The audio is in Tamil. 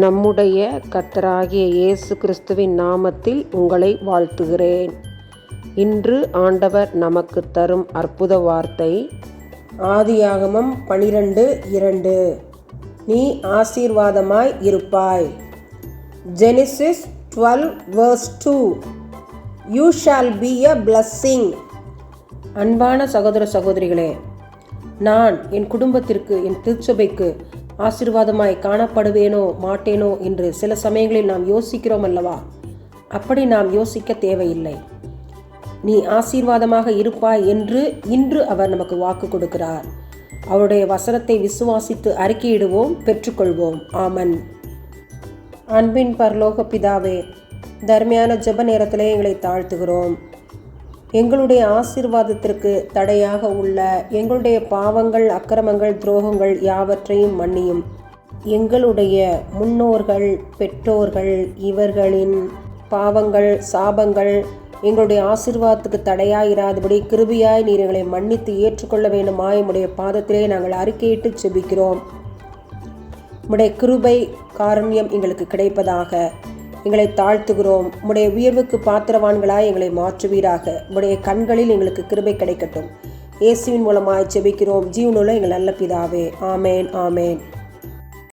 நம்முடைய கர்த்தராகிய இயேசு கிறிஸ்துவின் நாமத்தில் உங்களை வாழ்த்துகிறேன். இன்று ஆண்டவர் நமக்கு தரும் அற்புத வார்த்தை ஆதியாகமம் 12:2. நீ ஆசீர்வாதமாய் இருப்பாய். Genesis 12:2. You shall be a blessing. அன்பான சகோதர சகோதரிகளே, நான் என் குடும்பத்திற்கு, என் திருச்சபைக்கு ஆசீர்வாதமாய் காணப்படுவேனோ மாட்டேனோ என்று சில சமயங்களில் நாம் யோசிக்கிறோம் அல்லவா? அப்படி நாம் யோசிக்க தேவையில்லை. நீ ஆசீர்வாதமாக இருப்பாய் என்று இன்று அவர் நமக்கு வாக்கு கொடுக்கிறார். அவருடைய வசனத்தை விசுவாசித்து அறிக்கையிடுவோம், பெற்றுக்கொள்வோம். ஆமன். அன்பின் பரலோக பிதாவே, தர்மையான ஜெப நேரத்திலே எங்களை தாழ்த்துகிறோம். எங்களுடைய ஆசீர்வாதத்திற்கு தடையாக உள்ள எங்களுடைய பாவங்கள், அக்கிரமங்கள், துரோகங்கள் யாவற்றையும் மன்னியும். எங்களுடைய முன்னோர்கள், பெற்றோர்கள் இவர்களின் பாவங்கள், சாபங்கள் எங்களுடைய ஆசீர்வாதத்துக்கு தடையாயிராதபடி கிருபையாய் நீர் எங்களை மன்னித்து ஏற்றுக்கொள்ள வேண்டுமாய் உம்முடைய பாதத்திலே நாங்கள் அறிக்கையிட்டு செபிக்கிறோம். உம்முடைய கிருபை காருண்யம் எங்களுக்கு கிடைப்பதாக எங்களை தாழ்த்துகிறோம். உம்முடைய உயர்வுக்கு பாத்திரவான்களாய் எங்களை மாற்றுவீராக. உம்முடைய கண்களில் எங்களுக்கு கிருபை கிடைக்கட்டும். இயேசுவின் மூலமாய் ஜெபிக்கிறோம் ஜீவனுள்ள எங்கள் நல்ல பிதாவே. ஆமேன், ஆமேன்.